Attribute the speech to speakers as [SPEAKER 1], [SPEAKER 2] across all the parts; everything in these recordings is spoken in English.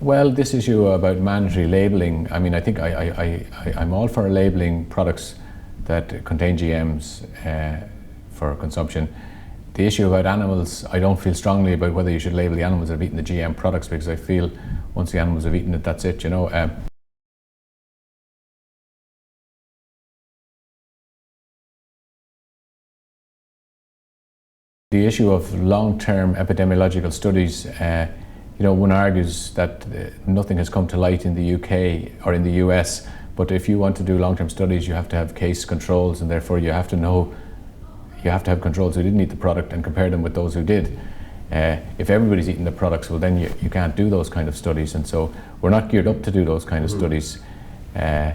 [SPEAKER 1] Well, this issue about mandatory labelling, I mean, I think I'm all for labelling products that contain GMs for consumption. The issue about animals, I don't feel strongly about whether you should label the animals that have eaten the GM products, because I feel once the animals have eaten it, that's it, you know. The issue of long-term epidemiological studies, you know, one argues that nothing has come to light in the UK or in the US, but if you want to do long-term studies, you have to have case controls, and therefore you have to know, you have to have controls who didn't eat the product and compare them with those who did. If everybody's eating the products, well then you can't do those kind of studies, and so we're not geared up to do those kind of studies. You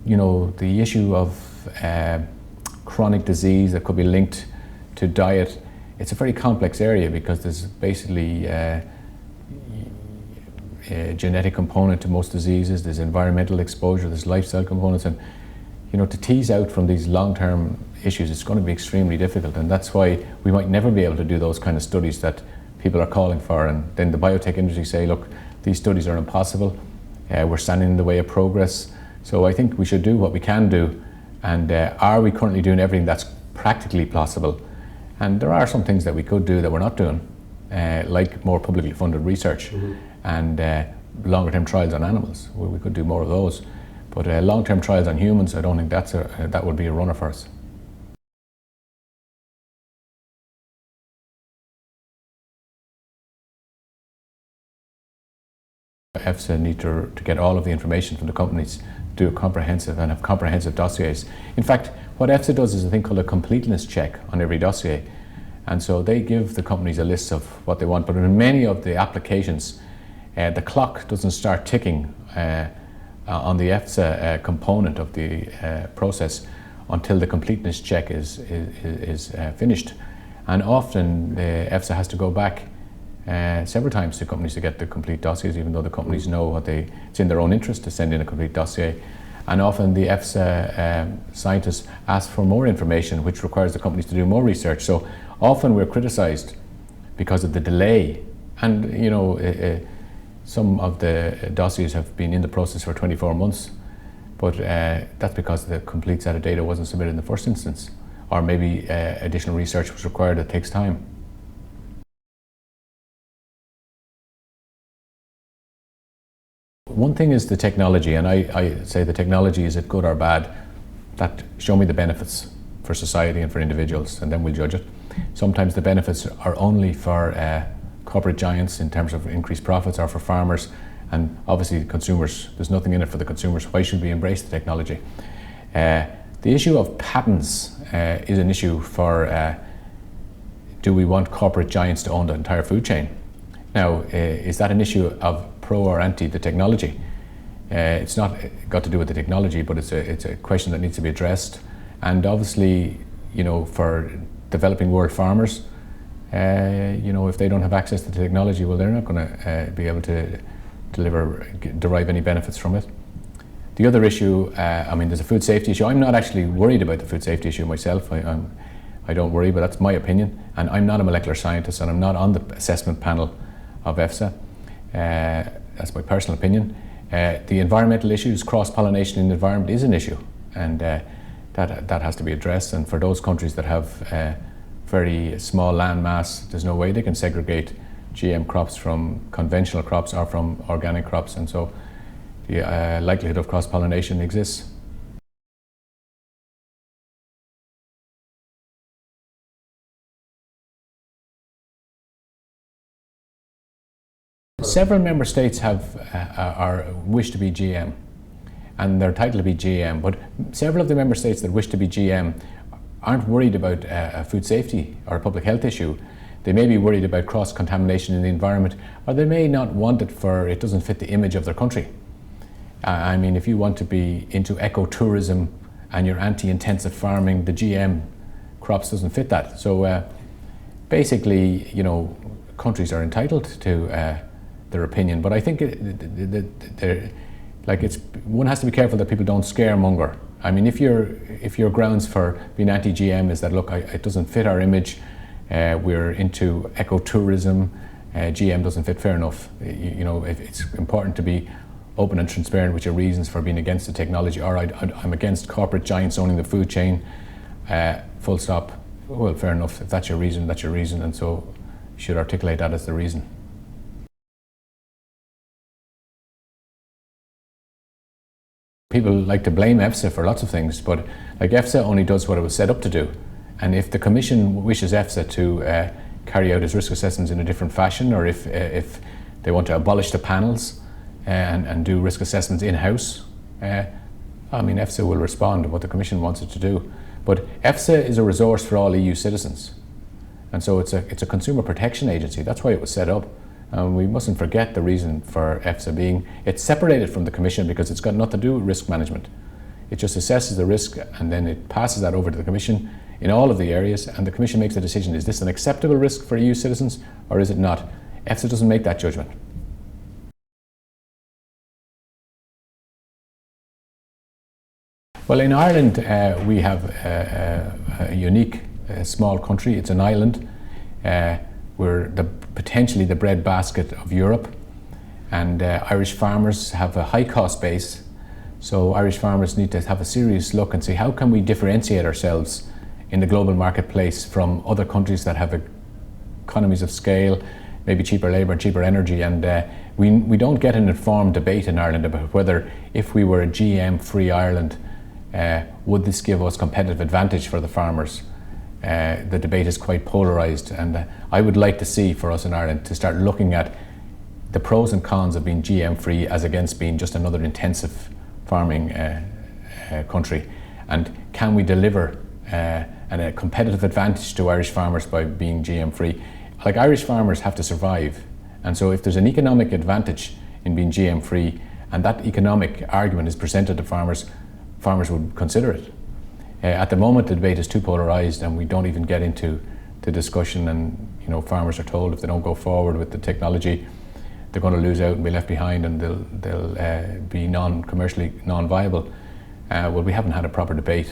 [SPEAKER 1] know, the issue of chronic disease that could be linked to diet, it's a very complex area because there's basically a genetic component to most diseases, there's environmental exposure, there's lifestyle components, and you know, to tease out from these long-term issues, it's going to be extremely difficult, and that's why we might never be able to do those kind of studies that people are calling for, and then the biotech industry say, look, these studies are impossible, we're standing in the way of progress. So I think we should do what we can do, and are we currently doing everything that's practically possible? And there are some things that we could do that we're not doing, like more publicly funded research and longer term trials on animals. We could do more of those. But long term trials on humans, I don't think that would be a runner for us. EFSA need to get all of the information from the companies, do a comprehensive and have comprehensive dossiers. In fact, what EFSA does is a thing called a completeness check on every dossier. And so they give the companies a list of what they want, but in many of the applications, the clock doesn't start ticking on the EFSA component of the process until the completeness check is finished. And often EFSA has to go back several times to companies to get the complete dossiers, even though the companies know what it's in their own interest to send in a complete dossier. And often the EFSA scientists ask for more information, which requires the companies to do more research. So often we're criticised because of the delay. And you know, some of the dossiers have been in the process for 24 months, but that's because the complete set of data wasn't submitted in the first instance, or maybe additional research was required that takes time. One thing is the technology, and I say the technology, is it good or bad? That show me the benefits for society and for individuals, and then we'll judge it. Sometimes the benefits are only for corporate giants in terms of increased profits, or for farmers, and obviously consumers. There's nothing in it for the consumers. Why should we embrace the technology? The issue of patents is an issue for do we want corporate giants to own the entire food chain? Now, is that an issue of pro or anti the technology? It's not got to do with the technology, but it's a question that needs to be addressed. And obviously, you know, for developing world farmers, you know, if they don't have access to the technology, well, they're not going to be able to derive any benefits from it. The other issue, I mean, there's a food safety issue. I'm not actually worried about the food safety issue myself. I don't worry, but that's my opinion. And I'm not a molecular scientist, and I'm not on the assessment panel of EFSA. That's my personal opinion. The environmental issues, cross-pollination in the environment is an issue, and that has to be addressed. And for those countries that have very small land mass, there's no way they can segregate GM crops from conventional crops or from organic crops, and so the likelihood of cross-pollination exists. Several member states wish to be GM, and they're entitled to be GM, but several of the member states that wish to be GM aren't worried about a food safety or a public health issue. They may be worried about cross-contamination in the environment, or they may not want it for it doesn't fit the image of their country. I mean, if you want to be into ecotourism and you're anti-intensive farming, the GM crops doesn't fit that. So basically, you know, countries are entitled to their opinion, but I think one has to be careful that people don't scaremonger. I mean, if your grounds for being anti-GM is that, look, it doesn't fit our image, we're into ecotourism, GM doesn't fit, fair enough. You know, if it's important to be open and transparent with your reasons for being against the technology. All right, I'm against corporate giants owning the food chain, full stop. Well, fair enough. If that's your reason, that's your reason, and so you should articulate that as the reason. People like to blame EFSA for lots of things, but like EFSA only does what it was set up to do. And if the Commission wishes EFSA to carry out its risk assessments in a different fashion, or if they want to abolish the panels and do risk assessments in-house, I mean, EFSA will respond to what the Commission wants it to do. But EFSA is a resource for all EU citizens. And so it's a consumer protection agency. That's why it was set up. And we mustn't forget the reason for EFSA being, it's separated from the Commission because it's got nothing to do with risk management. It just assesses the risk and then it passes that over to the Commission in all of the areas, and the Commission makes a decision, is this an acceptable risk for EU citizens or is it not? EFSA doesn't make that judgment. Well, in Ireland we have a unique small country. It's an island. We're potentially the breadbasket of Europe, and Irish farmers have a high cost base, so Irish farmers need to have a serious look and see how can we differentiate ourselves in the global marketplace from other countries that have economies of scale, maybe cheaper labour and cheaper energy, and we don't get an informed debate in Ireland about whether, if we were a GM-free Ireland, would this give us competitive advantage for the farmers? The debate is quite polarised, and I would like to see for us in Ireland to start looking at the pros and cons of being GM-free as against being just another intensive farming country, and can we deliver a competitive advantage to Irish farmers by being GM-free? Like, Irish farmers have to survive, and so if there's an economic advantage in being GM-free and that economic argument is presented to farmers, farmers would consider it. At the moment, the debate is too polarised, and we don't even get into the discussion. And you know, farmers are told if they don't go forward with the technology, they're going to lose out and be left behind, and they'll be commercially non-viable. Well, we haven't had a proper debate.